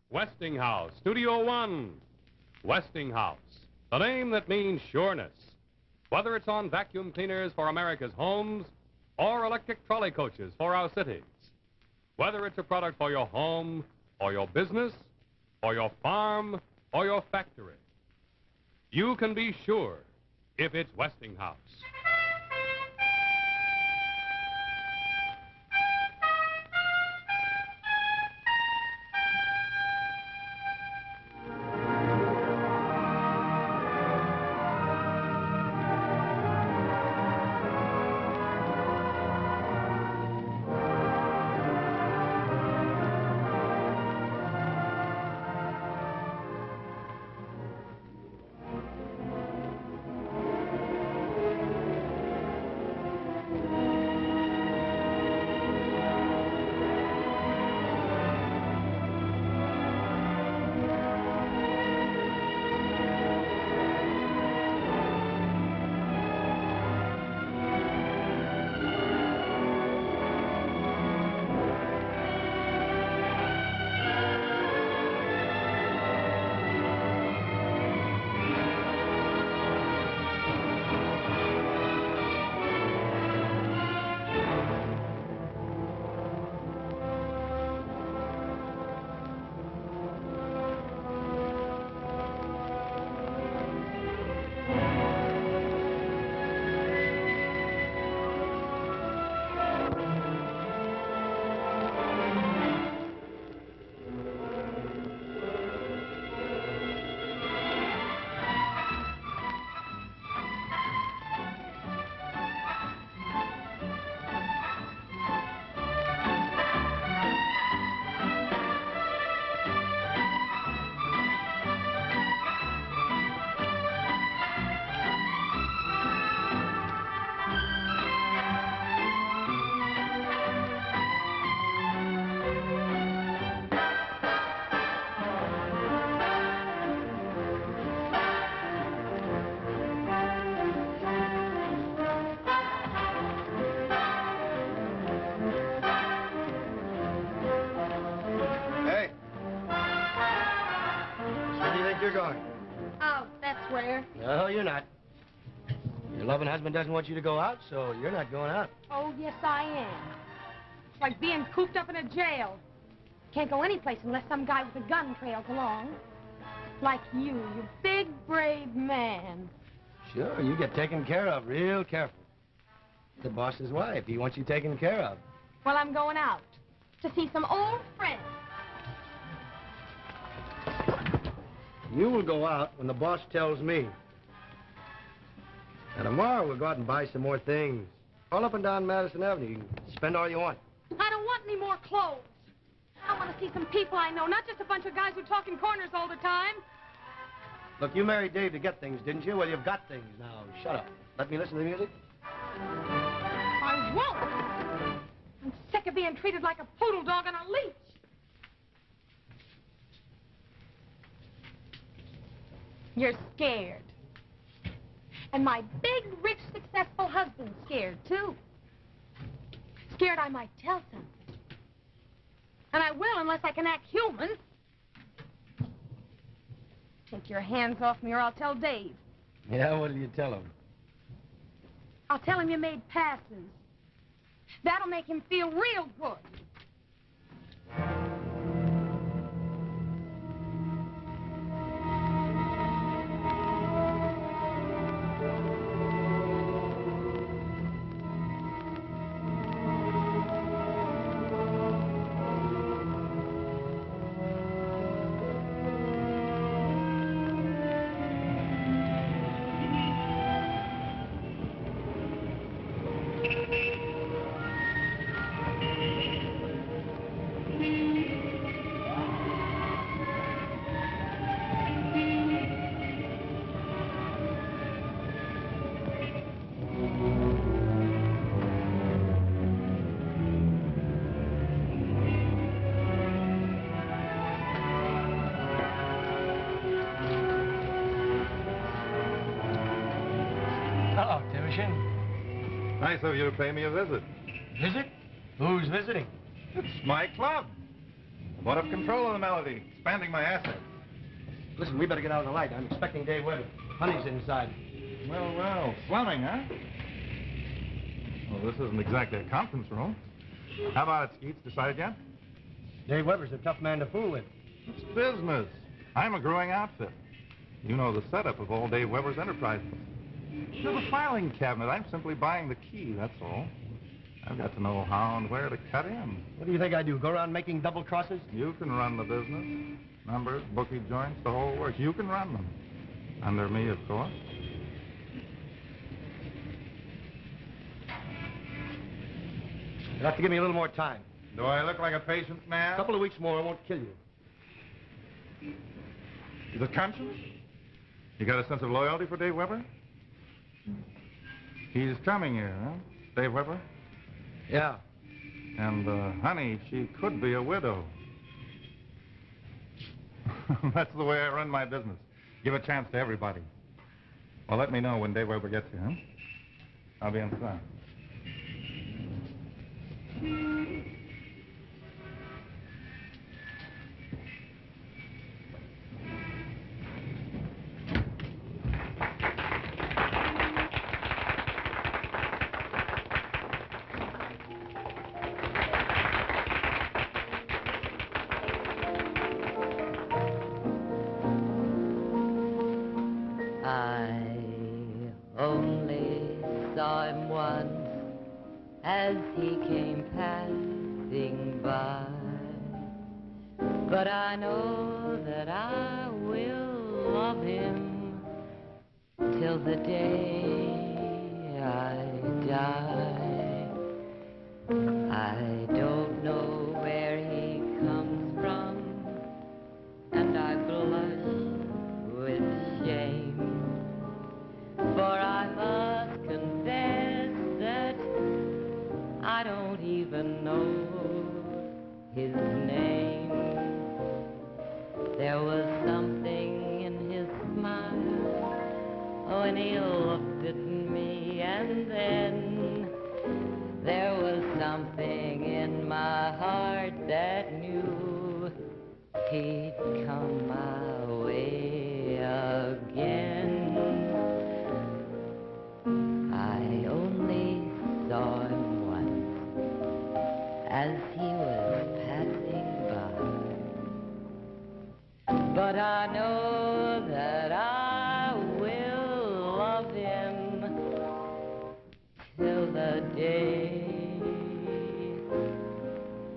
Westinghouse, Studio One. Westinghouse, the name that means sureness. Whether it's on vacuum cleaners for America's homes or electric trolley coaches for our cities. Whether it's a product for your home or your business or your farm or your factory. You can be sure if it's Westinghouse. No, you're not. Your loving husband doesn't want you to go out, so you're not going out. Oh, yes, I am. It's like being cooped up in a jail. Can't go anyplace unless some guy with a gun trails along. Like you big, brave man. Sure, you get taken care of real careful. The boss's wife, he wants you taken care of. Well, I'm going out to see some old friends. You will go out when the boss tells me. And tomorrow we'll go out and buy some more things. All up and down Madison Avenue. You can spend all you want. I don't want any more clothes. I want to see some people I know, not just a bunch of guys who talk in corners all the time. Look, you married Dave to get things, didn't you? Well, you've got things now. Shut up. Let me listen to the music. I won't. I'm sick of being treated like a poodle dog on a leash. You're scared. And my big, rich, successful husband's scared, too. Scared I might tell something. And I will unless I can act human. Take your hands off me or I'll tell Dave. Yeah, what'll you tell him? I'll tell him you made passes. That'll make him feel real good. Nice of you to pay me a visit. Visit? Who's visiting? It's my club. What of control of the melody, expanding my assets. Listen, we better get out of the light. I'm expecting Dave Weber. Honey's inside. Well, well, slumming, huh? Well, this isn't exactly a conference room. How about it, Skeets? Decided yet? Dave Weber's a tough man to fool with. It's business. I'm a growing outfit. You know the setup of all Dave Weber's enterprises. There's a filing cabinet. I'm simply buying the key, that's all. I've got to know how and where to cut in. What do you think I do, go around making double crosses? You can run the business. Numbers, bookie joints, the whole works. You can run them. Under me, of course. You'll have to give me a little more time. Do I look like a patient man? A couple of weeks more, I won't kill you. The conscience? You got a sense of loyalty for Dave Weber? He's coming here, huh? Dave Weber? Yeah. And, honey, she could be a widow. That's the way I run my business. Give a chance to everybody. Well, let me know when Dave Weber gets here, huh? I'll be inside. As he came passing by, but I know that I will love him till the day I die. I don't know where he comes from, and I blush with shame, for I must confess that I don't even know his name. There was something in his smile when he looked at me, and then there was something in my heart that knew he'd come my way again. I only saw him as he was passing by, but I know that I will love him till the day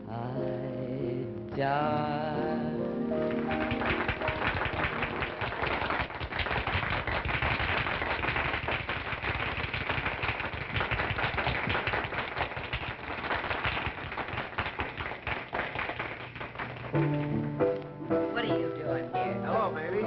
I die. What are you doing here? Hello, baby.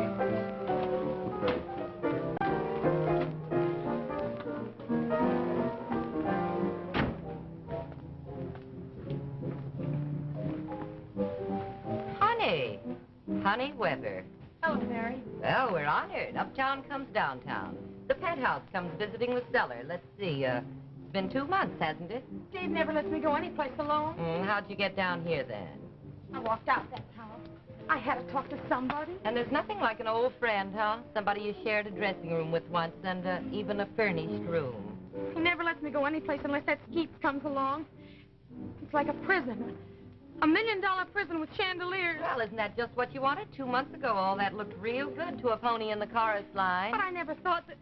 Honey Weber. Hello, Mary. Well, we're honored. Uptown comes downtown. The penthouse comes visiting the cellar. Let's see, it's been 2 months, hasn't it? Dave never lets me go anyplace alone. How'd you get down here, then? I walked out that house. I had to talk to somebody. And there's nothing like an old friend, huh? Somebody you shared a dressing room with once, and even a furnished room. He never lets me go anyplace unless that Skeets comes along. It's like a prison. $1 million prison with chandeliers. Well, isn't that just what you wanted? 2 months ago, all that looked real good to a pony in the chorus line. But I never thought that...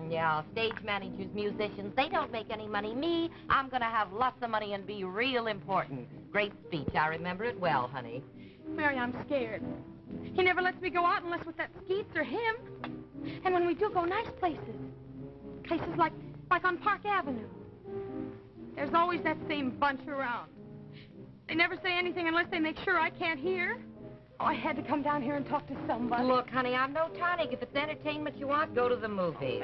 Yeah, stage managers, musicians, they don't make any money. Me, I'm going to have lots of money and be real important. Great speech. I remember it well, honey. Mary, I'm scared. He never lets me go out unless with that Skeets or him. And when we do go nice places. Places like on Park Avenue. There's always that same bunch around. They never say anything unless they make sure I can't hear. Oh, I had to come down here and talk to somebody. Look, honey, I'm no tonic. If it's entertainment you want, go to the movies.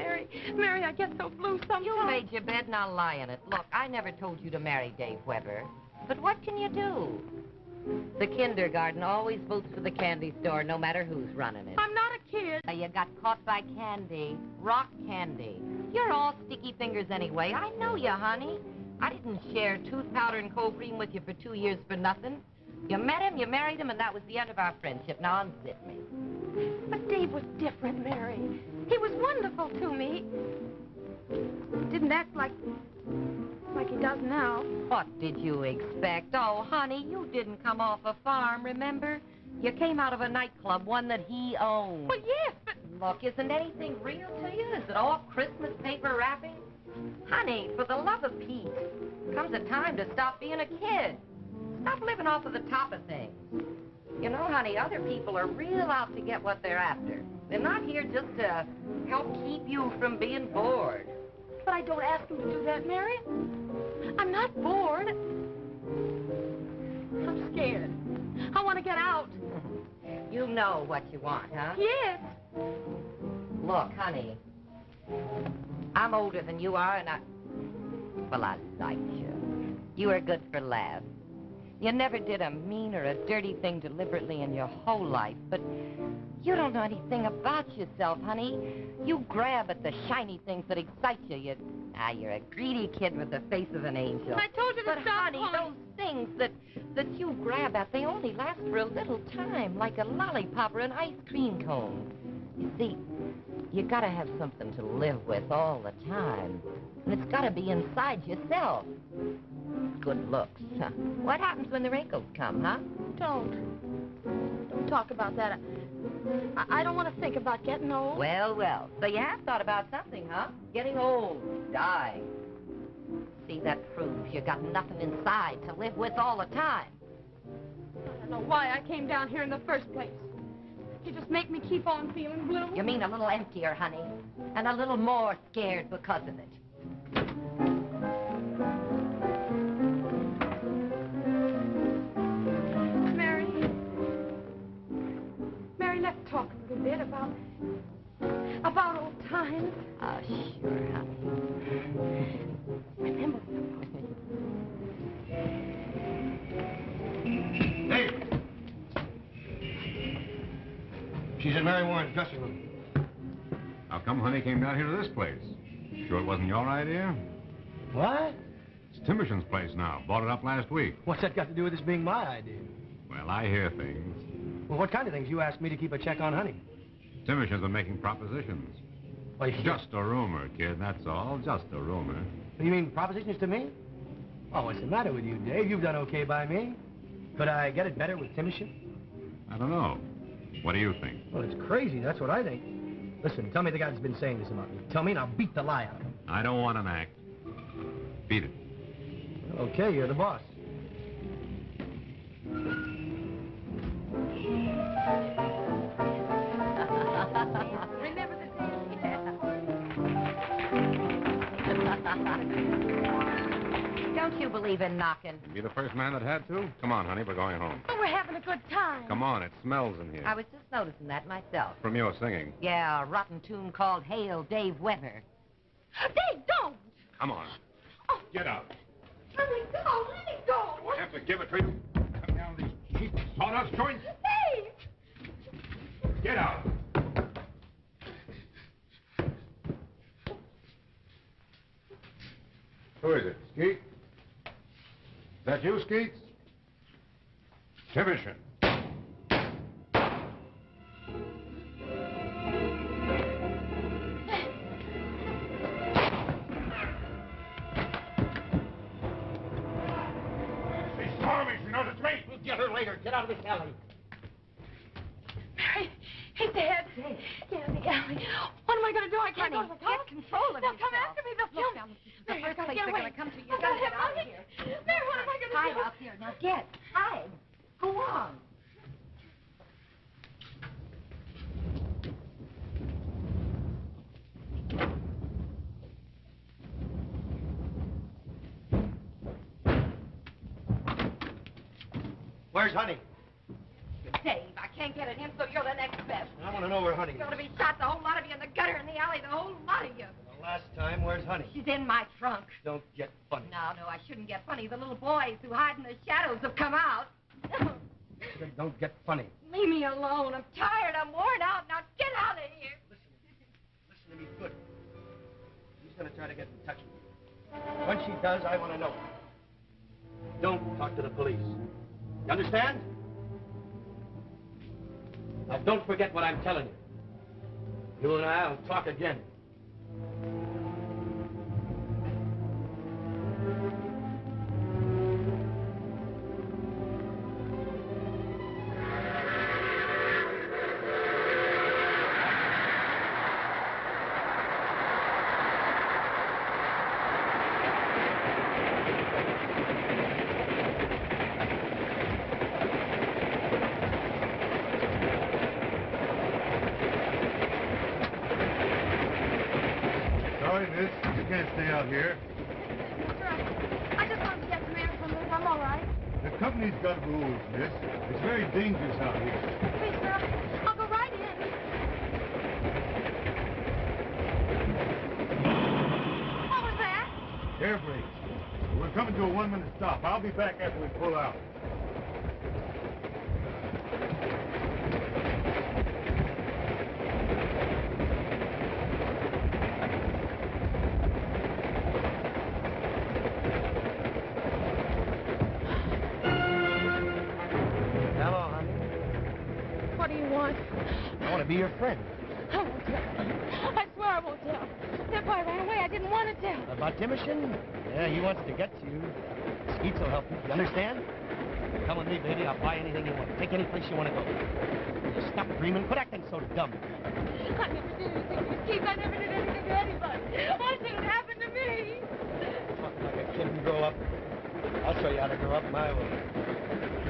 Mary, I get so blue sometimes. You made your bed, now lie in it. Look, I never told you to marry Dave Weber. But what can you do? The kindergarten always votes for the candy store, no matter who's running it. I'm not a kid. You got caught by candy. Rock candy. You're all sticky fingers anyway. I know you, honey. I didn't share tooth powder and cold cream with you for 2 years for nothing. You met him, you married him, and that was the end of our friendship. Now unzip me. But Dave was different, Mary. He was wonderful to me. He didn't act like he does now. What did you expect? Oh, honey, you didn't come off a farm, remember? You came out of a nightclub, one that he owned. Well, yes, but... Look, isn't anything real to you? Is it all Christmas paper wrapping? Honey, for the love of Pete, comes a time to stop being a kid. Stop living off of the top of things. You know, honey, other people are real out to get what they're after. They're not here just to help keep you from being bored. But I don't ask him to do that, Mary. I'm not bored. I'm scared. I want to get out. You know what you want, huh? Yes. Look, honey, I'm older than you are, and I like you. You are good for laughs. You never did a mean or a dirty thing deliberately in your whole life, but you don't know anything about yourself, honey. You grab at the shiny things that excite you. You're a greedy kid with the face of an angel. I told you to but stop, honey, calling. those things that you grab at, they only last for a little time, like a lollipop or an ice cream cone. You see, you gotta have something to live with all the time. And it's gotta be inside yourself. Good looks, huh? What happens when the wrinkles come, huh? Don't talk about that. I don't want to think about getting old. Well. So you have thought about something, huh? Getting old, dying. See, that proves you got nothing inside to live with all the time. I don't know why I came down here in the first place. You just make me keep on feeling blue. You mean a little emptier, honey, and a little more scared because of it. Mary, let's talk a little bit about old times. Oh, sure, honey. Remember. Dave! She's in Mary Warren's dressing room. How come Honey came down here to this place? Sure it wasn't your idea? What? It's Timmerson's place now. Bought it up last week. What's that got to do with this being my idea? Well, I hear things. Well, what kind of things? You asked me to keep a check on Honey. Timmerson's been making propositions. Well, Just a rumor, kid, that's all. Just a rumor. You mean propositions to me? Oh, what's the matter with you, Dave? You've done okay by me. Could I get it better with Timmerson? I don't know. What do you think? Well, it's crazy. That's what I think. Listen, tell me the guy's been saying this about me. Tell me and I'll beat the lie out of him. I don't want an act. Beat it. Okay, you're the boss. Remember the Don't you believe in knocking? You the first man that had to? Come on, honey, we're going home. Oh, we're having a good time. Come on, it smells in here. I was just noticing that myself. From your singing. Yeah, a rotten tune called Hail Dave Weber. Dave, don't! Come on. Oh. Get out. Let me go! Let me go! Do I have to give it to you? Come down these cheap sawdust joints. Dave! Get out. Who is it? Skeet? Is that you, Skeet? Timmerson. She saw me. She knows it's me. We'll get her later. Get out of this alley. Mary, he's dead. Get in the alley. What am I going to do? I can't Honey, go to the house. get control of They'll come yourself. after me. They'll Look, kill now, me. the Mary, first I gotta place get they're away. gonna come to, you I gotta gotta get have out of money. here. Mary, what am I going to Hide do? out here. Now get. Hide. Go on. Where's Honey? Dave, I can't get it in, so you're the next best. I want to know where Honey You're is. gonna be shot, the whole lot of you in the gutter, in the alley, the whole lot of you. The last time, where's Honey? She's in my trunk. Don't get funny. No, I shouldn't get funny. The little boys who hide in the shadows have come out. Don't get funny. Leave me alone. I'm tired. I'm worn out. Now get out of here. Listen to me good. She's going to try to get in touch with you. When she does, I want to know. Don't talk to the police. You understand? Now, don't forget what I'm telling you. You and I'll talk again. Here. Mister, I just wanted to get some air from this. I'm all right. The company's got rules, miss. It's very dangerous out here. Please, sir, I'll go right in. What was that? Air brakes. We're coming to a 1-minute stop. I'll be back after we pull out. I want to be your friend. I won't tell. I swear I won't tell. That boy ran away. I didn't want to tell. About Timothy? Yeah, he wants to get you. Skeets will help you. You understand? Come with me, baby. I'll buy anything you want. Take any place you want to go. Just stop dreaming. Quit acting so dumb. I never did anything to Skeets. I never did anything to anybody. Why did it happen to me? Talking like a kid and grow up. I'll show you how to grow up my way.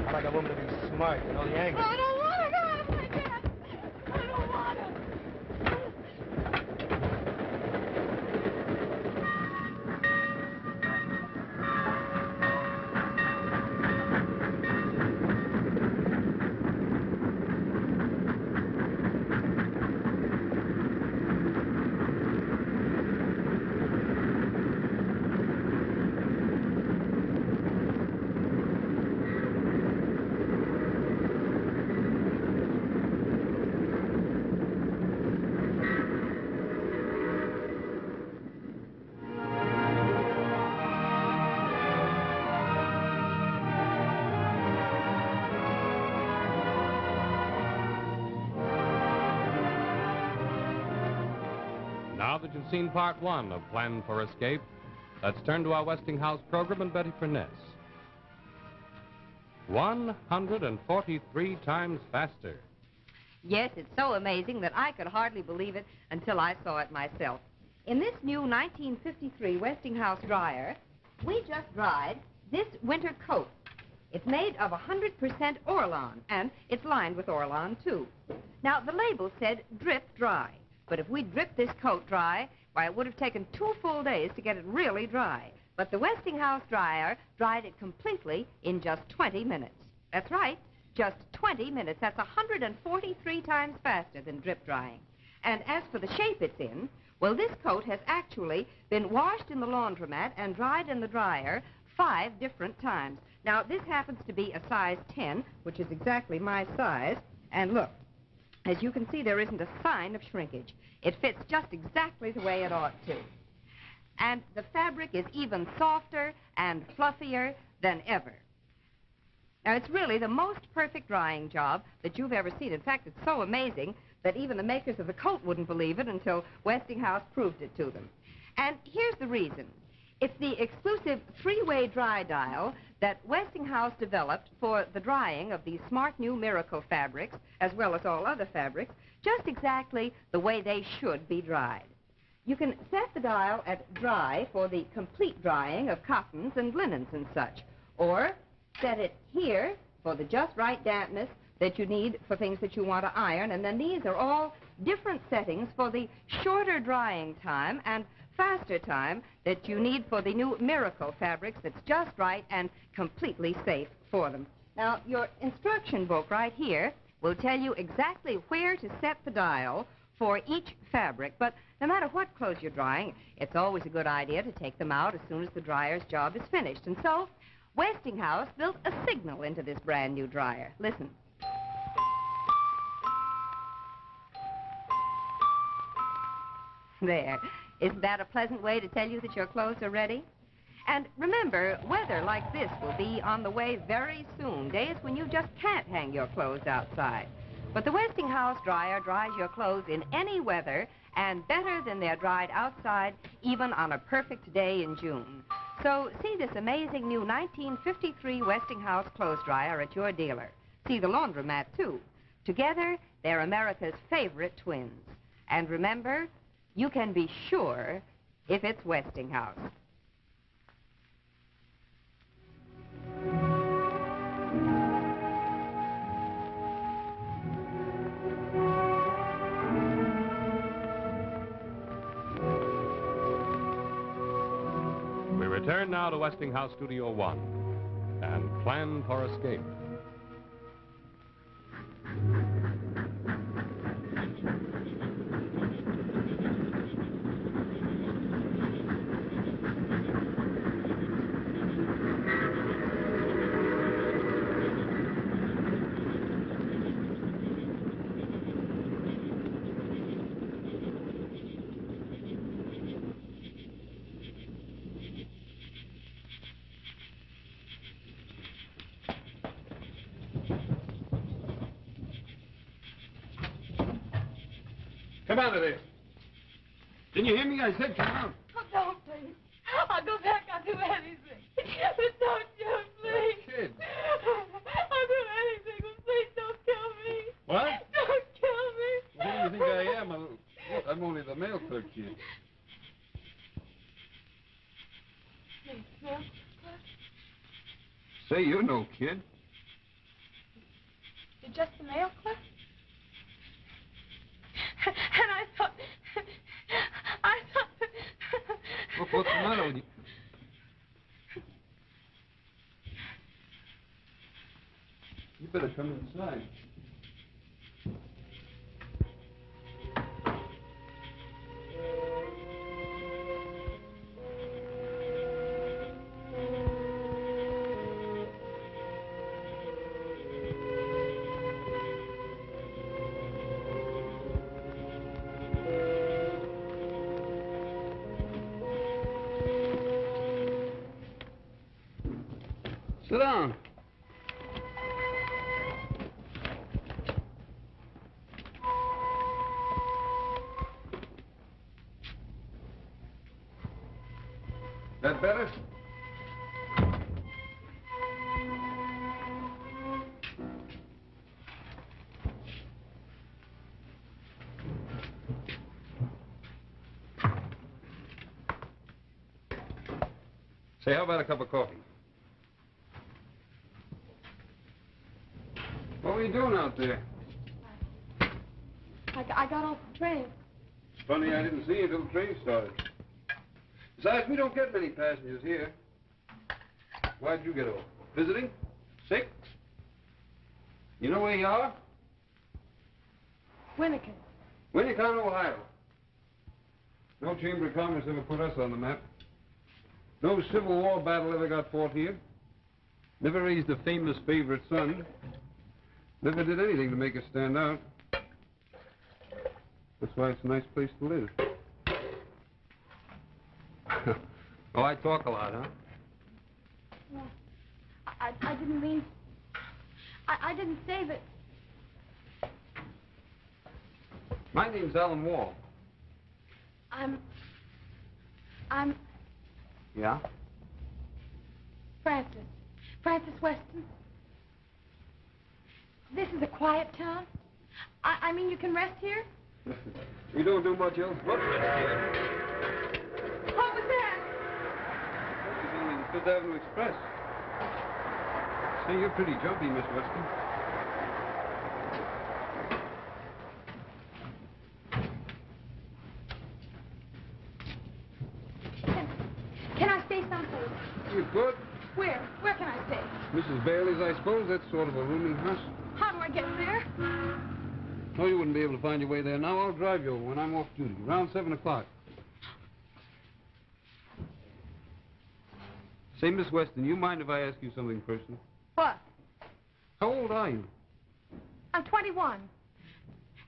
I like a woman to be smart, you know the angle. I don't want to go out like that. I don't want to. Now that you've seen part one of Plan for Escape, let's turn to our Westinghouse program and Betty Furness. 143 times faster. Yes, it's so amazing that I could hardly believe it until I saw it myself. In this new 1953 Westinghouse dryer, we just dried this winter coat. It's made of 100% Orlon, and it's lined with Orlon, too. Now, the label said drip dry. But if we dripped this coat dry, why, it would have taken 2 full days to get it really dry. But the Westinghouse dryer dried it completely in just 20 minutes. That's right, just 20 minutes. That's 143 times faster than drip drying. And as for the shape it's in, well, this coat has actually been washed in the laundromat and dried in the dryer 5 different times. Now, this happens to be a size 10, which is exactly my size. And look, as you can see, there isn't a sign of shrinkage. It fits just exactly the way it ought to. And the fabric is even softer and fluffier than ever. Now, it's really the most perfect drying job that you've ever seen. In fact, it's so amazing that even the makers of the coat wouldn't believe it until Westinghouse proved it to them. And here's the reason. It's the exclusive 3-way dry dial that Westinghouse developed for the drying of these smart new miracle fabrics, as well as all other fabrics, just exactly the way they should be dried. You can set the dial at dry for the complete drying of cottons and linens and such, or set it here for the just right dampness that you need for things that you want to iron, and then these are all different settings for the shorter drying time and faster time that you need for the new miracle fabrics that's just right and completely safe for them. Now, your instruction book right here will tell you exactly where to set the dial for each fabric, but no matter what clothes you're drying, it's always a good idea to take them out as soon as the dryer's job is finished. And so, Westinghouse built a signal into this brand new dryer. Listen. There. Isn't that a pleasant way to tell you that your clothes are ready? And remember, weather like this will be on the way very soon. Days when you just can't hang your clothes outside. But the Westinghouse dryer dries your clothes in any weather and better than they're dried outside, even on a perfect day in June. So see this amazing new 1953 Westinghouse clothes dryer at your dealer. See the laundromat, too. Together, they're America's favorite twins. And remember, you can be sure if it's Westinghouse. We return now to Westinghouse Studio One and plan for escape. Come out of there. Didn't you hear me? I said come out. Oh, don't, please. I'll go back. I'll do anything. But don't you, please. Kid. I'll do anything, but please don't kill me. What? Don't kill me. Who do you think I am? Look, I'm only the mail clerk kid. Please, no. Say, you're no kid. You're just the mail clerk? And I thought... Look, what's the matter with you? You better come inside. Sit down. That better? Say, how about a cup of coffee? What were you doing out there? I got off the train. It's funny I didn't see you until the train started. Besides, we don't get many passengers here. Why'd you get off? Visiting? Sick? You know where you are? Winnicott. Winnicott, Ohio. No Chamber of Commerce ever put us on the map. No Civil War battle ever got fought here. Never raised a famous favorite son. Never did anything to make us stand out. That's why it's a nice place to live. Oh, I talk a lot, huh? Well, I didn't mean... I didn't say that... My name's Alan Wall. I'm... Yeah? Francis. Francis Weston. This is a quiet town? I mean, you can rest here? We don't do much else but rest here. What was that? You're only the Fifth Avenue Express. Say, you're pretty jumpy, Miss Weston. Can I stay someplace? You could. Where? Where can I stay? Mrs. Bailey's, I suppose. That's sort of a rooming house. How do I get there? No, you wouldn't be able to find your way there now. I'll drive you over when I'm off duty, around 7 o'clock. Say, Miss Weston, you mind if I ask you something personal? What? How old are you? I'm 21.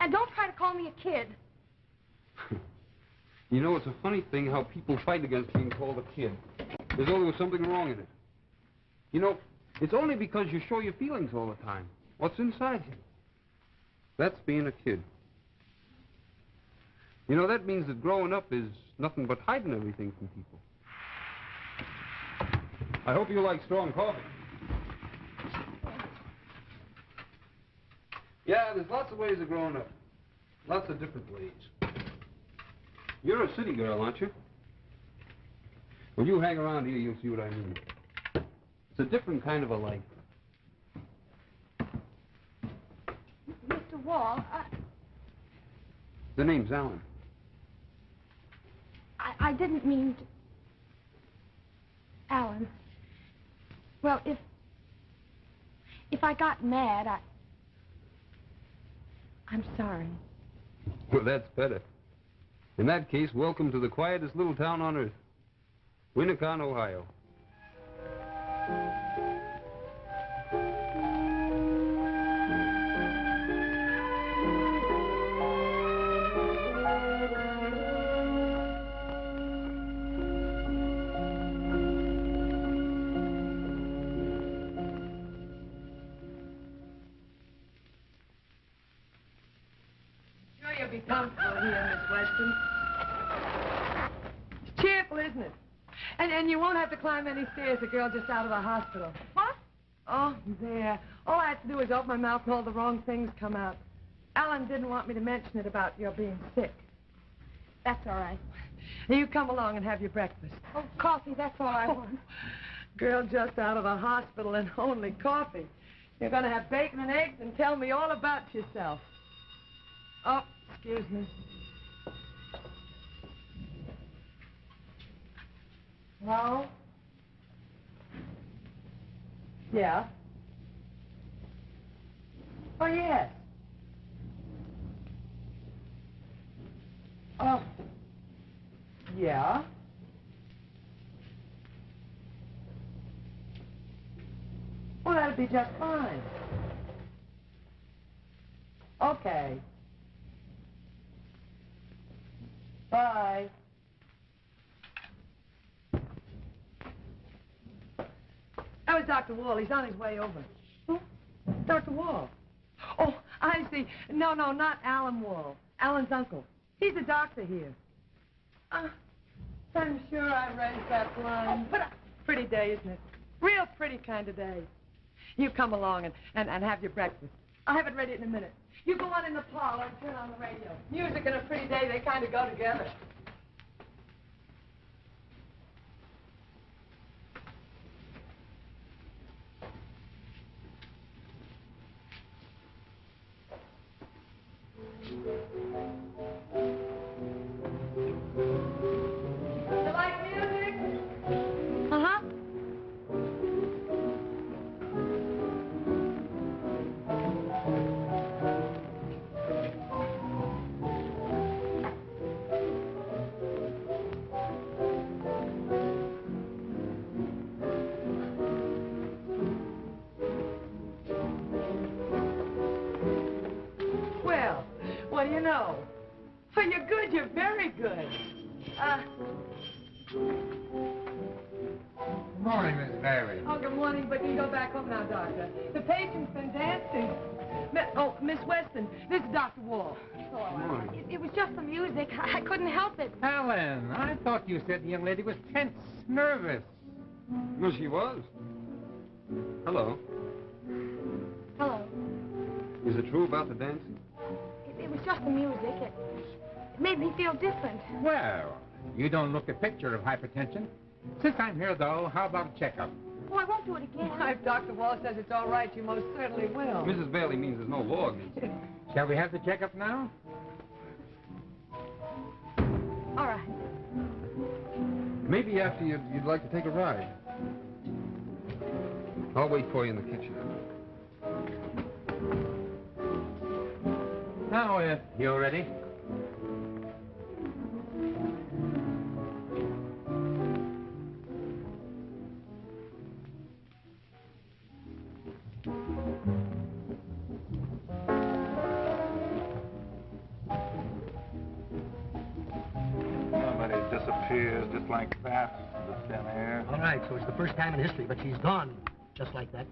And don't try to call me a kid. You know, it's a funny thing how people fight against being called a kid. as though there was something wrong in it. You know, it's only because you show your feelings all the time. What's inside you? That's being a kid. You know, that means that growing up is nothing but hiding everything from people. I hope you like strong coffee. Yeah, there's lots of ways of growing up. Lots of different ways. You're a city girl, aren't you? When you hang around here, you'll see what I mean. It's a different kind of a life. Mr. Wall, The name's Alan. I didn't mean to... Alan. Well, if I got mad, I'm sorry. Well, that's better. In that case, welcome to the quietest little town on earth. Winnicott, Ohio. Sure you'll be comfortable here, Miss Weston. It's cheerful, isn't it? And you won't have to climb any stairs, a girl just out of the hospital. What? Oh, there. All I have to do is open my mouth and all the wrong things come out. Alan didn't want me to mention it about your being sick. That's all right. Now, you come along and have your breakfast. Oh, coffee, that's all I want. Girl just out of the hospital and only coffee. You're going to have bacon and eggs and tell me all about yourself. Oh, excuse me. Hello? Yeah? Oh, yes. Oh. Yeah? Well, that'll be just fine. Okay. Bye. That was Dr. Wall. He's on his way over. Who? Dr. Wall. Oh, I see. No, not Alan Wall. Alan's uncle. He's a doctor here. I'm sure I raised that blind. But pretty day, isn't it? Real pretty kind of day. You come along and have your breakfast. I'll have it ready in a minute. You go on in the parlor and turn on the radio. Music and a pretty day, they kind of go together. You like music? Uh-huh. Well, what do you know? Oh, you're good. You're very good. Good morning, Miss Bailey. Oh, good morning, but you go back home now, Doctor. The patient's been dancing. Miss Weston, this is Dr. Wall. It was just the music. I couldn't help it. Helen, I thought you said the young lady was tense, nervous. Well, she was. Hello. Hello. Is it true about the dancing? It was just the music. It made me feel different. Well, you don't look a picture of hypertension. Since I'm here, though, how about a checkup? Oh, I won't do it again. If Dr. Wall says it's all right, you most certainly will. Mrs. Bailey means there's no law against it. Shall we have the checkup now? All right. Maybe after you'd like to take a ride. I'll wait for you in the kitchen. Now, if you're ready. Somebody's disappeared. she is, just like that, the thin air. All right, so it's the first time in history, but she's gone just like that.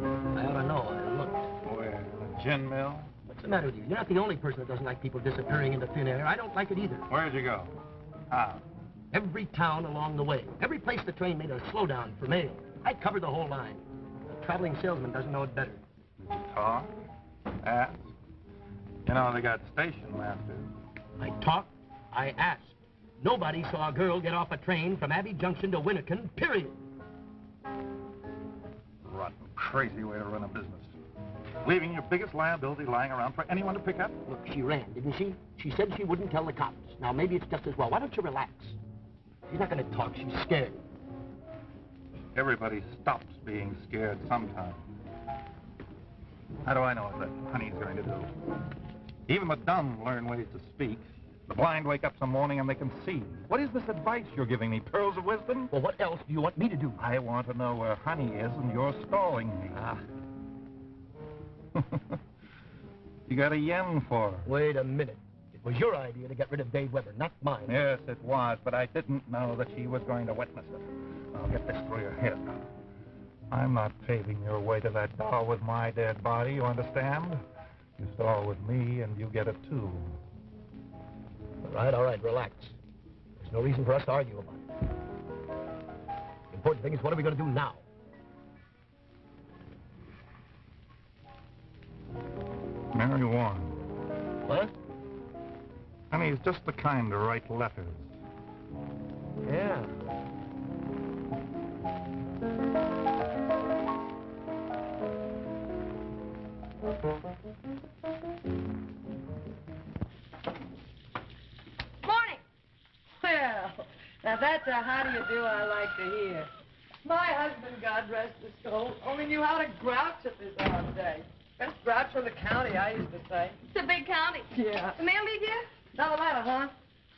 I ought to know. I looked. Where? The gin mill? What's the matter with you? You're not the only person that doesn't like people disappearing into thin air. I don't like it either. Where'd you go? How? Every town along the way. Every place the train made a slowdown for mail. I covered the whole line. A traveling salesman doesn't know it better. Did you talk? Ask? You know, they got station masters. I talked. I asked. Nobody saw a girl get off a train from Abbey Junction to Winnekin, period. Rotten, crazy way to run a business. Leaving your biggest liability lying around for anyone to pick up? Look, she ran, didn't she? She said she wouldn't tell the cops. Now, maybe it's just as well. Why don't you relax? She's not going to talk. She's scared. Everybody stops being scared sometime. How do I know what that honey's going to do? Even the dumb learn ways to speak. The blind wake up some morning and they can see. What is this advice you're giving me? Pearls of wisdom? Well, what else do you want me to do? I want to know where honey is and you're stalling me. Ah. You got a yen for her. Wait a minute. It was your idea to get rid of Dave Weber, not mine. Yes, it was, but I didn't know that she was going to witness it. I'll get this through your head now. I'm not paving your way to that doll with my dead body, you understand? You stall with me and you get it too. All right, relax. There's no reason for us to argue about it. The important thing is, what are we going to do now? Marry Warren. What? And he's just the kind to write letters. Yeah. Morning. Well, now that's a how do you do I like to hear. My husband, God rest his soul, only knew how to grouch at this hour of day. Best grouch from the county, I used to say. It's a big county. Yeah. The mail leave yet? Not a letter, huh?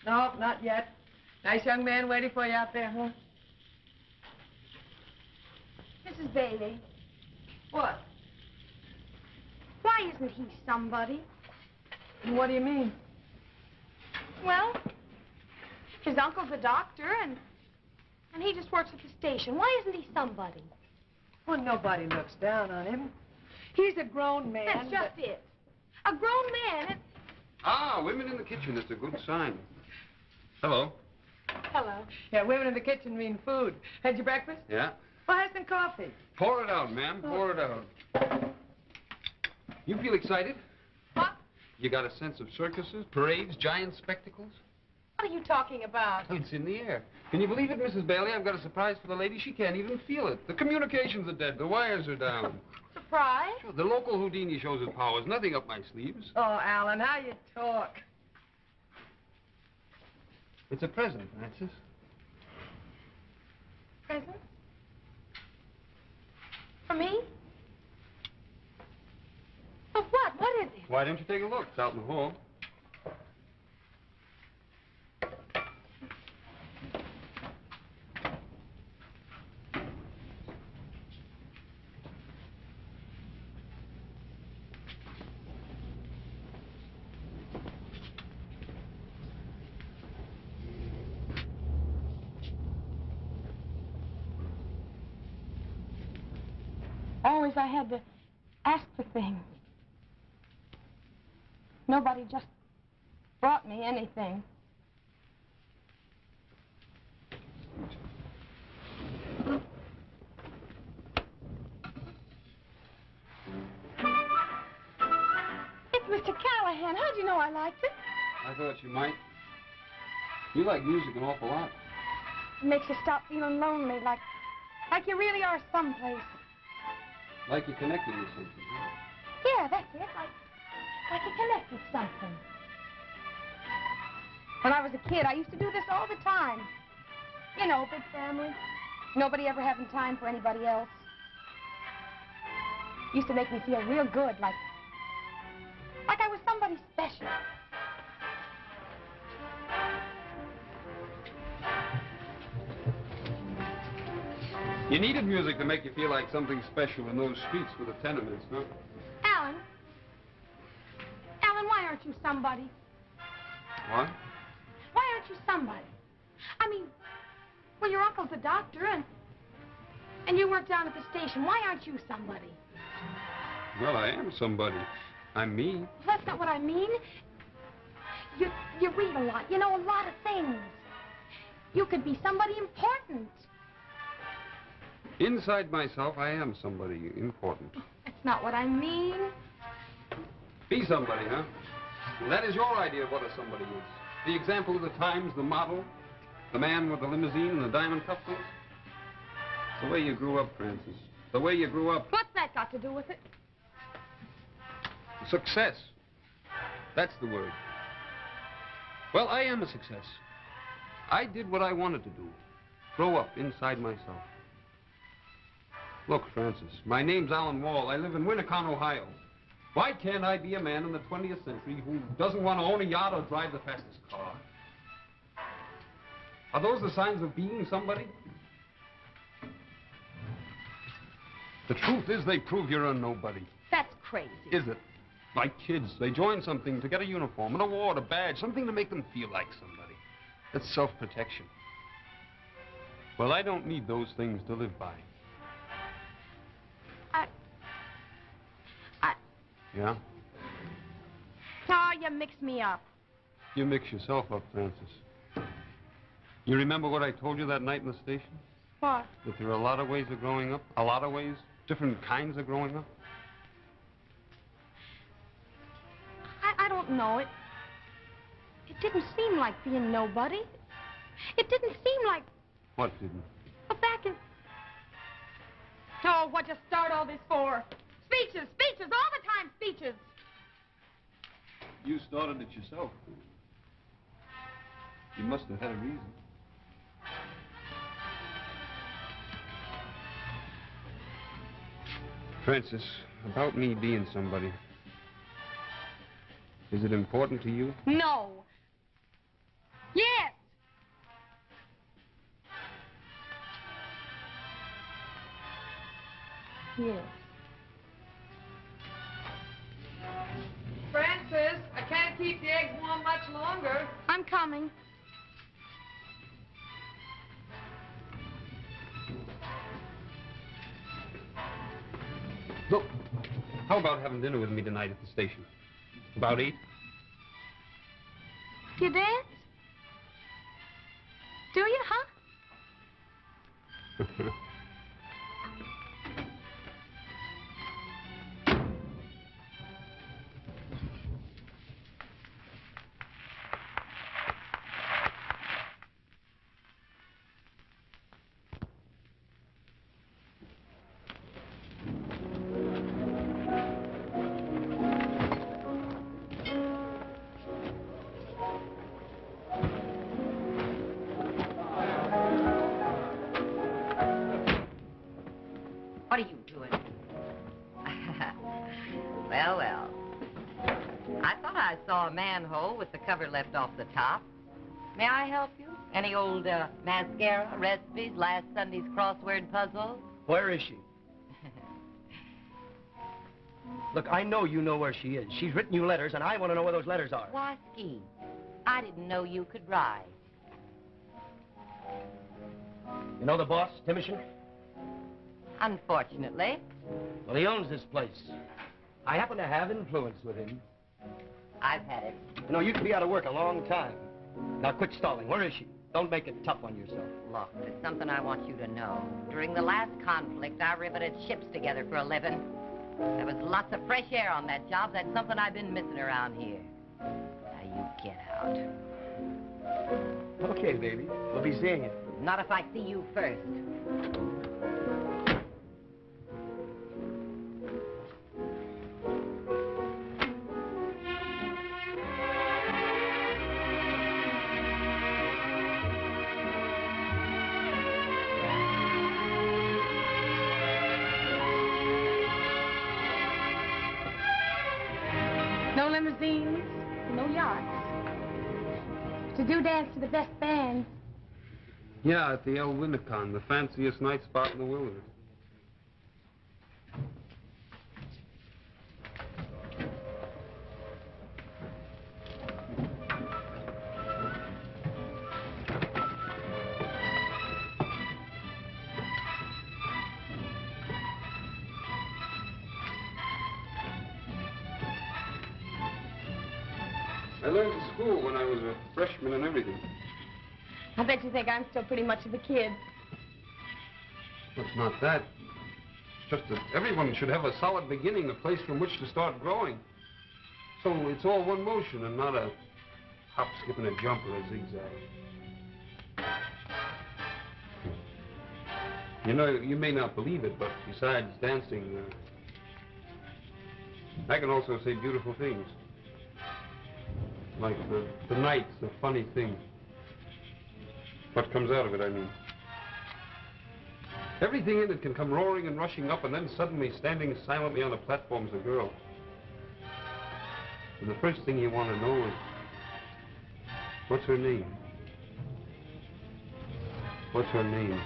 No, not yet. Nice young man waiting for you out there, huh? Mrs. Bailey, What? why isn't he somebody? What do you mean? Well, his uncle's a doctor, and he just works at the station. Why isn't he somebody? Well, nobody looks down on him. He's a grown man. That's just it. A grown man. And... Ah, women in the kitchen. It's a good sign. Hello. Hello. Yeah, women in the kitchen mean food. Had your breakfast? Yeah? Well, have some coffee. Pour it out, ma'am. Pour it out. You feel excited? What? You got a sense of circuses, parades, giant spectacles? What are you talking about? It's in the air. Can you believe it, Mrs. Bailey? I've got a surprise for the lady. She can't even feel it. The communications are dead. The wires are down. Surprise? Sure, the local Houdini shows his powers. Nothing up my sleeves. Oh, Alan, how you talk. It's a present, Francis. Present? For me? Of what? What is it? Why don't you take a look? It's out in the hall. Always I had to ask for things. Nobody just brought me anything. It's Mr. Callahan. How'd you know I liked it? I thought you might. You like music an awful lot. It makes you stop feeling lonely, like you really are someplace. Like you're connected with something. Huh? Yeah, that's it. Like you connect with something. When I was a kid, I used to do this all the time. You know, big family. Nobody ever having time for anybody else. Used to make me feel real good, like I was somebody special. You needed music to make you feel like something special in those streets with the tenements, huh? Alan, why aren't you somebody? What? Why aren't you somebody? I mean, well, your uncle's a doctor, and you work down at the station. Why aren't you somebody? Well, I am somebody. I'm me. Well, that's not what I mean. You read a lot. You know a lot of things. You could be somebody important. Inside myself, I am somebody important. That's not what I mean. Be somebody, huh? That is your idea of what a somebody is. The example of the times, the model, the man with the limousine and the diamond cufflinks. The way you grew up, Francis. The way you grew up. What's that got to do with it? Success. That's the word. Well, I am a success. I did what I wanted to do. Grow up inside myself. Look, Francis, my name's Alan Wall. I live in Winnicott, Ohio. Why can't I be a man in the 20th century who doesn't want to own a yacht or drive the fastest car? Are those the signs of being somebody? The truth is they prove you're a nobody. That's crazy. Is it? Like kids, they join something to get a uniform, an award, a badge, something to make them feel like somebody. That's self-protection. Well, I don't need those things to live by. Yeah? Oh, you mixed me up. You mix yourself up, Francis. You remember what I told you that night in the station? What? That there are a lot of ways of growing up? A lot of ways? Different kinds of growing up? I don't know. It didn't seem like being nobody. It didn't seem like... What didn't? Well, back in... Oh, what'd you start all this for? Speeches, speeches, all the time speeches. You started it yourself. You must have had a reason. Francis, about me being somebody. Is it important to you? No. Yes. Yes. Francis, I can't keep the eggs warm much longer. I'm coming. Look, how about having dinner with me tonight at the station? About 8? You dance? Do you, huh? What are you doing? Well, well. I thought I saw a manhole with the cover left off the top. May I help you? Any old mascara, recipes, last Sunday's crossword puzzle? Where is she? Look, I know you know where she is. She's written you letters, and I want to know where those letters are. Why, Ski, I didn't know you could write. You know the boss, Timothy? Unfortunately. Well, he owns this place. I happen to have influence with him. I've had it. You know, you could be out of work a long time. Now, quit stalling. Where is she? Don't make it tough on yourself. Look, there's something I want you to know. During the last conflict, I riveted ships together for a living. There was lots of fresh air on that job. That's something I've been missing around here. Now, you get out. Okay, baby. We'll be seeing you. Not if I see you first. No limousines, no yachts. To do dance to the best bands. Yeah, at the El Winnicott, the fanciest night spot in the wilderness. I learned at school when I was a freshman and everything. I bet you think I'm still pretty much of a kid. It's not that. It's just that everyone should have a solid beginning, a place from which to start growing. So it's all one motion and not a hop, skip, and a jump or a zigzag. You know, you may not believe it, but besides dancing, I can also say beautiful things. Like the night's a funny thing. What comes out of it, I mean. Everything in it can come roaring and rushing up, and then suddenly standing silently on the platform's a girl. And the first thing you want to know is, what's her name? What's her name?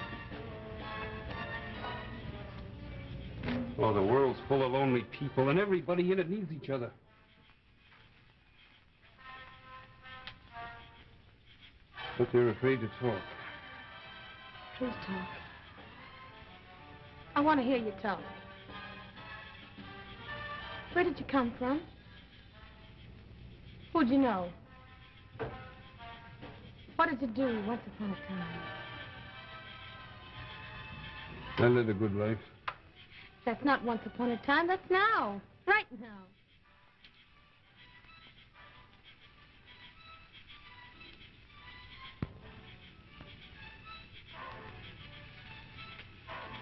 Oh, the world's full of lonely people, and everybody in it needs each other. But they're afraid to talk. Please talk. I want to hear you talk. Where did you come from? Who'd you know? What did you do once upon a time? I led a good life. That's not once upon a time, that's now. Right now.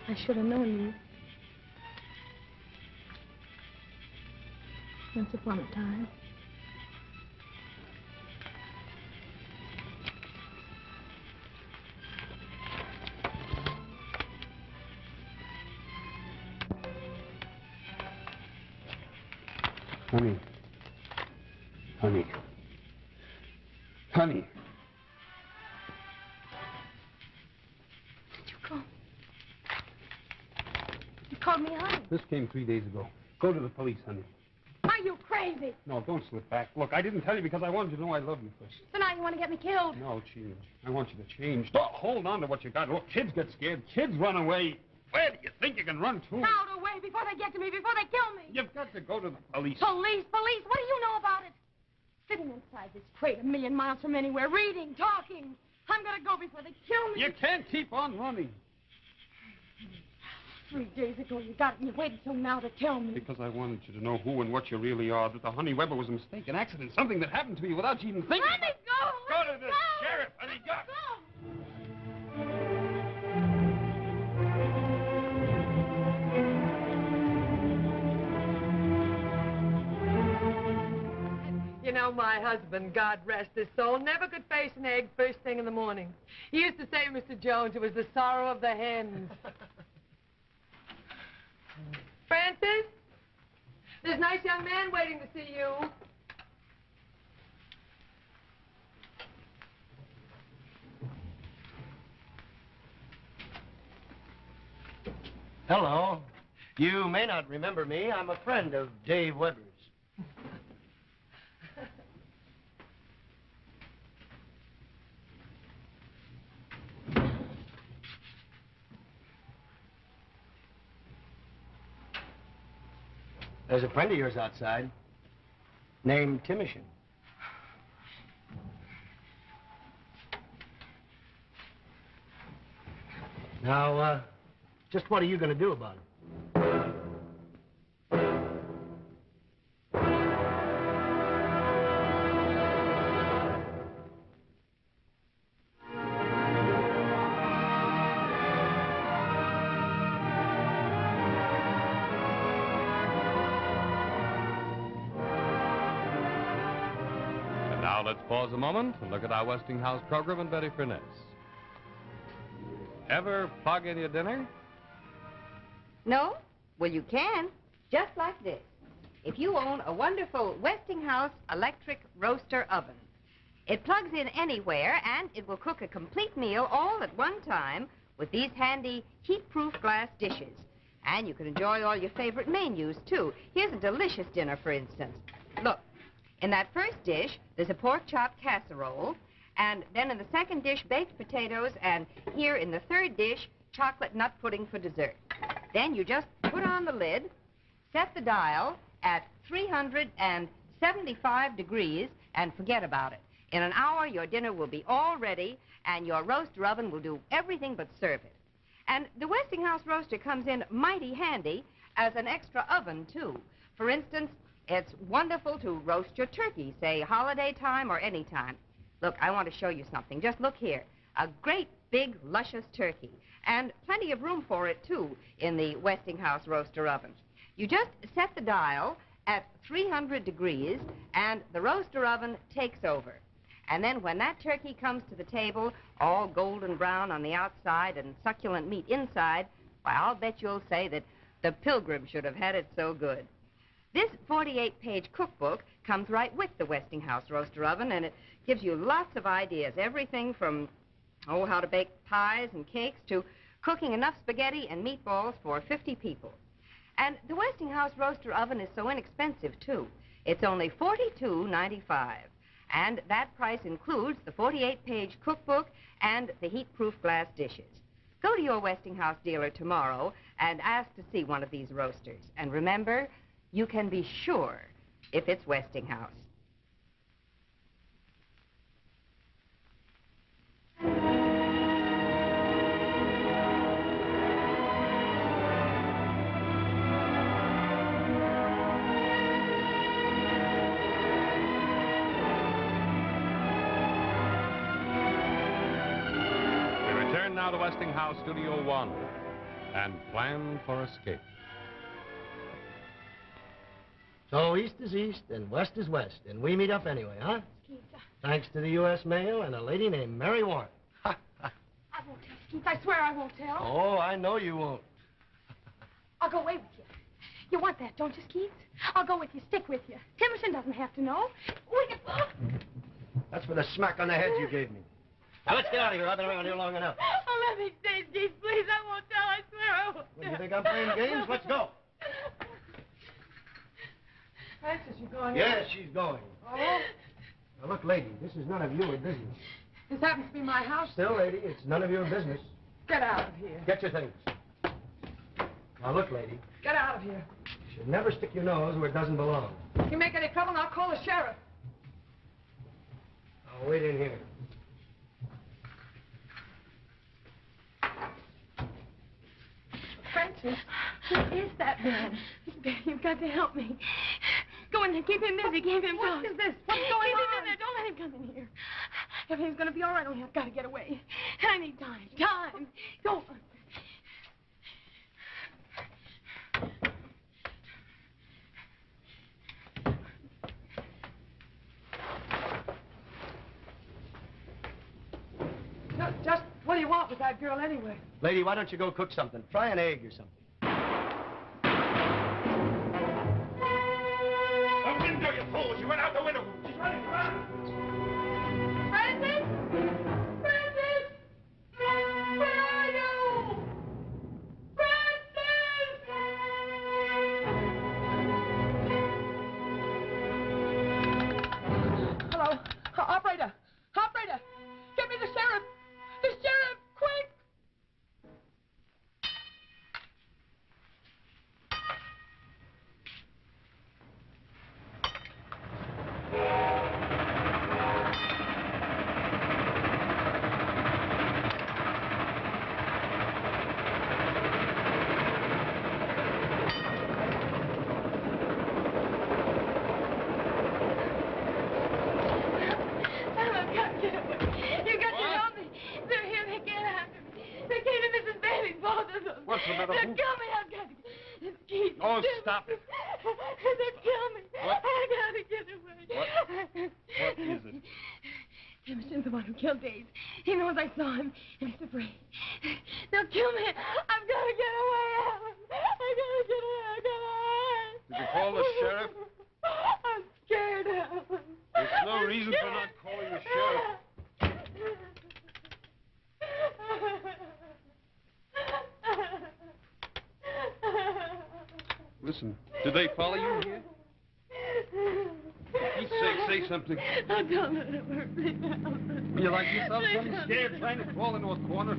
I should have known you. Once upon a time. Honey. Honey. Honey. Did you call? You called me honey. This came 3 days ago. Go to the police, honey. Are you crazy? No, don't slip back. Look, I didn't tell you because I wanted you to know I love you first. So now you want to get me killed? No, change. I want you to change. Don't hold on to what you got. Look, kids get scared. Kids run away. Where do you think you can run to? Out away before they get to me, before they kill me. You've got to go to the police. Police, police, what do you know about it? Sitting inside this crate 1,000,000 miles from anywhere, reading, talking. I'm going to go before they kill me. You can't keep on running. 3 days ago you got it, and you waited till now to tell me. Because I wanted you to know who and what you really are. That the Honey Weber was a mistake, an accident, something that happened to you without you even thinking. Let me go! Go to the sheriff, honey, go! You know, my husband, God rest his soul, never could face an egg first thing in the morning. He used to say, Mr. Jones, it was the sorrow of the hens. Francis, there's a nice young man waiting to see you. Hello. You may not remember me. I'm a friend of Dave Weber's. There's a friend of yours outside, named Timoshin. Now, just what are you going to do about it? Now let's pause a moment and look at our Westinghouse program and Betty Furness. Ever plug in your dinner? No? Well, you can. Just like this. If you own a wonderful Westinghouse electric roaster oven, it plugs in anywhere, and it will cook a complete meal all at one time with these handy heat-proof glass dishes. And you can enjoy all your favorite menus, too. Here's a delicious dinner, for instance. Look, in that first dish, there's a pork chop casserole, and then in the second dish, baked potatoes, and here in the third dish, chocolate nut pudding for dessert. Then you just put on the lid, set the dial at 360 75 degrees, and forget about it. In an hour, your dinner will be all ready, and your roaster oven will do everything but serve it. And the Westinghouse roaster comes in mighty handy as an extra oven, too. For instance, it's wonderful to roast your turkey, say holiday time or any time. Look, I want to show you something. Just look here. A great, big, luscious turkey. And plenty of room for it, too, in the Westinghouse roaster oven. You just set the dial at 300 degrees, and the roaster oven takes over. And then when that turkey comes to the table, all golden brown on the outside and succulent meat inside, why, I'll bet you'll say that the Pilgrim should have had it so good. This 48-page cookbook comes right with the Westinghouse roaster oven, and it gives you lots of ideas, everything from, how to bake pies and cakes to cooking enough spaghetti and meatballs for 50 people. And the Westinghouse roaster oven is so inexpensive, too. It's only $42.95. And that price includes the 48-page cookbook and the heat-proof glass dishes. Go to your Westinghouse dealer tomorrow and ask to see one of these roasters. And remember, you can be sure if it's Westinghouse. Now to Westinghouse Studio One and plan for escape. So east is east and west is west, and we meet up anyway, huh? Skeets, Thanks to the U.S. Mail and a lady named Mary Warren. I won't tell, Skeets. I swear I won't tell. Oh, I know you won't. I'll go away with you. You want that, don't you, Skeets? I'll go with you, stick with you. Timerson doesn't have to know. We can... That's for the smack on the head you gave me. Now, let's get out of here. I've been around here long enough. Oh, let me stay, Skeets, please. I won't tell. I swear I won't When you think I'm playing games, let's go. Francis, you going? Yes, she's going. Oh? Now, look, lady, this is none of your business. This happens to be my house. Still, lady, it's none of your business. Get out of here. Get your things. Now, look, lady, Get out of here. you should never stick your nose where it doesn't belong. If you make any trouble, I'll call the sheriff. I'll wait in here. Francis, who is that man? Betty, you've got to help me. Go in there. Keep him busy. Keep him What talking. is this? What's going Keep on? him in there. Don't let him come in here. Everything's going to be all right. Only I've got to get away. I need time. Time. Go. Just what do you want with that girl anyway? Lady, why don't you go cook something? Fry an egg or something. The window, you fools! You went out the window! She's running around! Francis? Francis? Where are you? Francis! Hello? Operator! Operator! Get me the sheriff! The sheriff! Quick! I've got to get away. You've got to help me. They're here. They can't after me. They came to Mrs. Bailey's, both of them. What's the matter? They'll kill me. I've got to get... Keith. Oh, stop it. They'll kill me. What? I got to get away. What is it? Timerson's the one who killed Dave. He knows I saw him, and he's afraid. They'll kill me. I've got to get away, Alan. I got to get away. I got to... Did you call the sheriff? I'm scared, Alan. There's no reason for not calling the sheriff. Listen, did they follow you here? For Pete's sake, say something. Oh, don't let it hurt me, Alan. You like yourself something scared trying to crawl into a corner?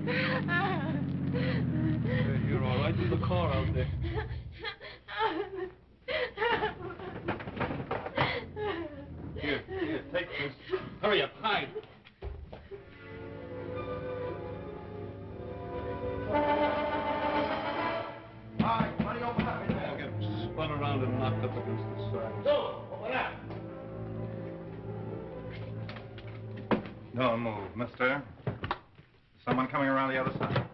You're all right. There's a car out there. Take this. Hurry up, hide. All right, buddy, open up. I'll get him spun around and knocked up against the side. Go, open up. Don't move, mister. Someone coming around the other side.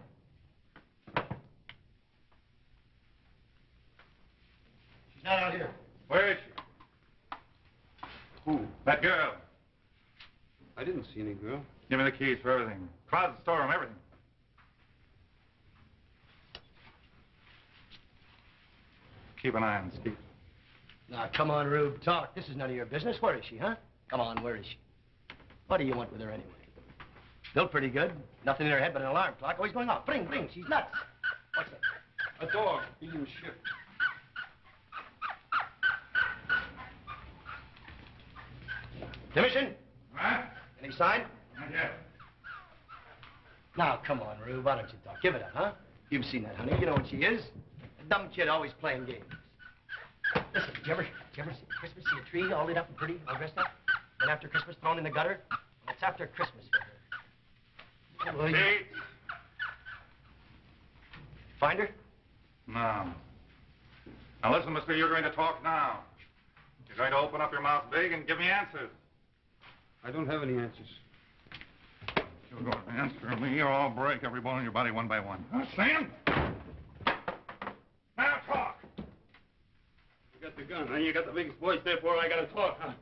She's not out here. Where is she? Who? That girl. I didn't see any girl. Give me the keys for everything. Closet, storeroom, everything. Keep an eye on Skeet. Now, come on, Rube, talk. This is none of your business. Where is she, huh? Come on, where is she? What do you want with her anyway? Built pretty good. Nothing in her head but an alarm clock. Always going off. Bring, bring. She's nuts. What's that? A dog being shipped. Commission? What? Any sign? Not yet. Now, come on, Rube. Why don't you talk? Give it up, huh? You've seen that, honey. You know what she is. A dumb kid always playing games. Listen, did you ever see Christmas, see a tree all lit up and pretty, all dressed up? And after Christmas, thrown in the gutter? Well, it's after Christmas for her. Well, Skeet! Find her? No. Now listen, mister, you're going to talk now. You're going to open up your mouth big and give me answers. I don't have any answers. You're going to answer me or I'll break every bone in your body one by one. Understand? Now talk! You got the gun, and you got the biggest voice, therefore I gotta talk, huh?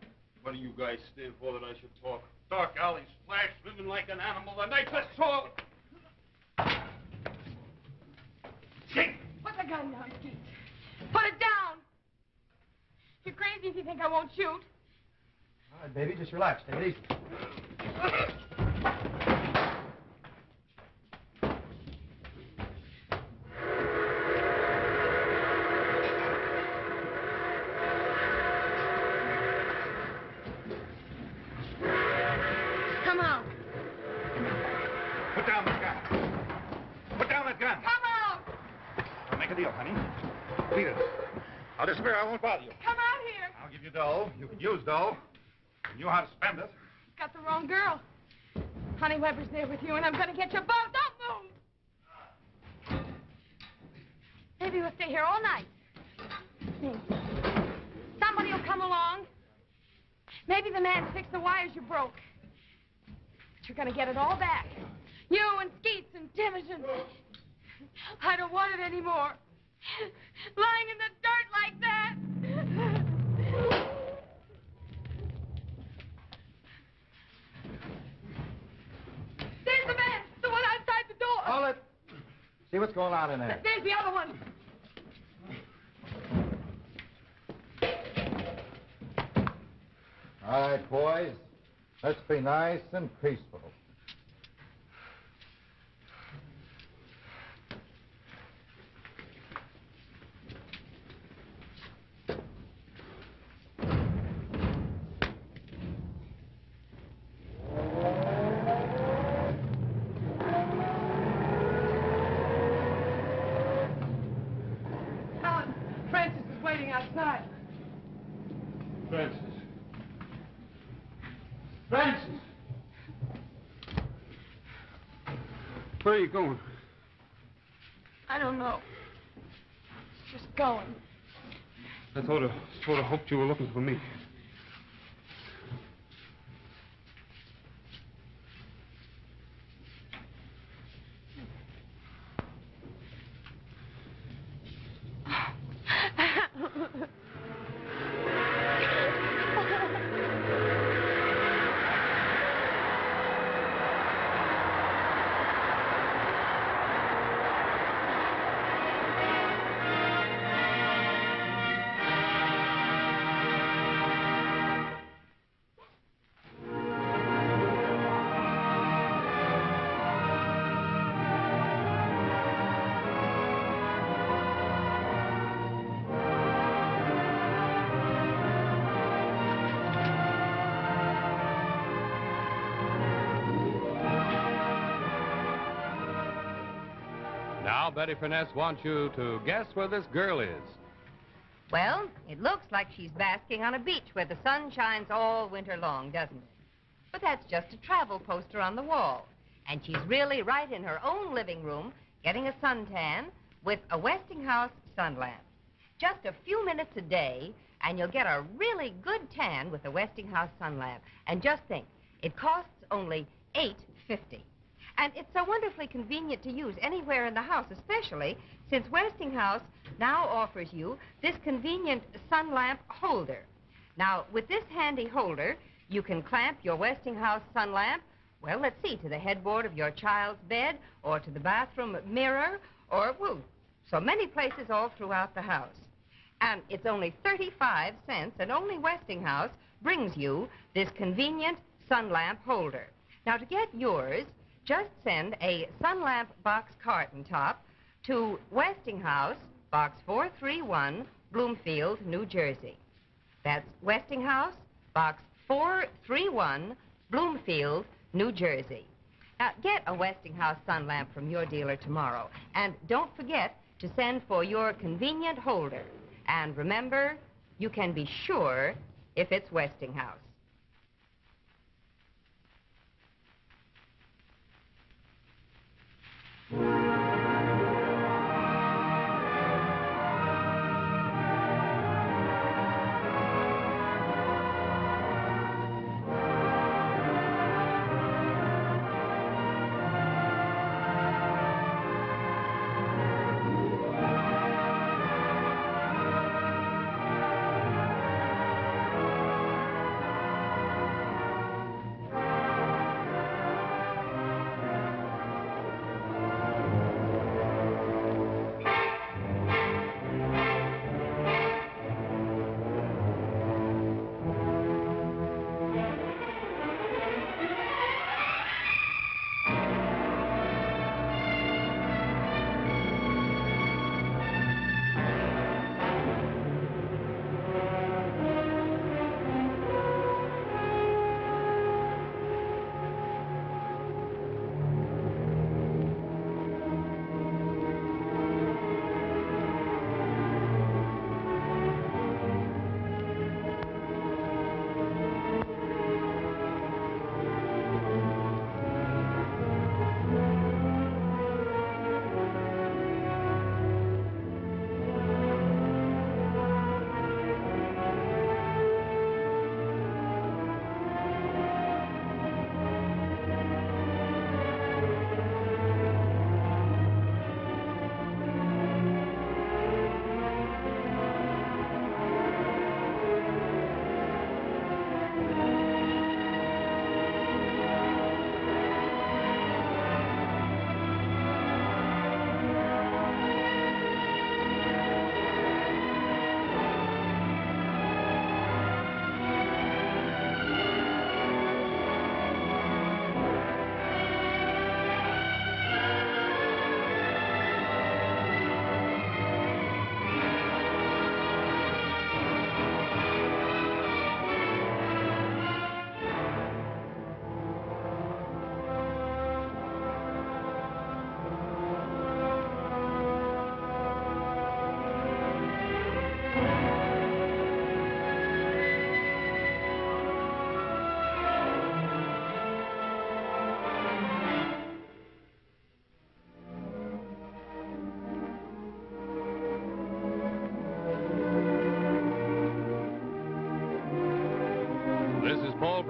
What do you guys stand for that I should talk? Dark alleys, flash, living like an animal, the night I saw. Put the gun down, Skeet. Put it down. You're crazy if you think I won't shoot. All right, baby, just relax. Take it easy. Come out. Put down that gun. Put down that gun. Come out. I'll make a deal, honey. Beat it. I'll disappear. I won't bother you. Come out here. I'll give you dough. You can use dough. You know how to spend it. Got the wrong girl. Honey Weber's there with you, and I'm gonna get you both. Don't move. Maybe we'll stay here all night. Maybe. Somebody will come along. Maybe the man fixed the wires you broke. But you're gonna get it all back. You and Skeets and Timothy. I don't want it anymore. Lying in the dirt like that. There's the man, the one outside the door. Hold it. See what's going on in there. There's the other one. All right, boys. Let's be nice and peaceful. Helen, Francis is waiting outside. Francis. Francis! Where are you going? I don't know. Just going. I sort of hoped you were looking for me. Now, Betty Furness wants you to guess where this girl is. Well, it looks like she's basking on a beach where the sun shines all winter long, doesn't it? But that's just a travel poster on the wall. And she's really right in her own living room getting a suntan with a Westinghouse sun lamp. Just a few minutes a day, and you'll get a really good tan with a Westinghouse sun lamp. And just think, it costs only $8.50. And it's so wonderfully convenient to use anywhere in the house, especially since Westinghouse now offers you this convenient sun lamp holder. Now, with this handy holder, you can clamp your Westinghouse sun lamp, well, let's see, to the headboard of your child's bed, or to the bathroom mirror, or, well, so many places all throughout the house. And it's only 35 cents, and only Westinghouse brings you this convenient sun lamp holder. Now, to get yours, just send a sun lamp box carton top to Westinghouse, Box 431, Bloomfield, New Jersey. That's Westinghouse, Box 431, Bloomfield, New Jersey. Now, get a Westinghouse sun lamp from your dealer tomorrow. And don't forget to send for your convenient holder. And remember, you can be sure if it's Westinghouse.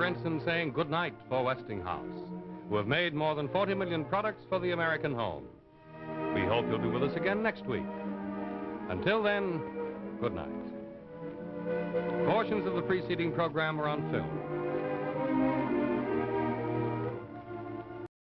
Brinson saying good night for Westinghouse, who have made more than 40 million products for the American home. We hope you'll be with us again next week. Until then, good night. Portions of the preceding program were on film.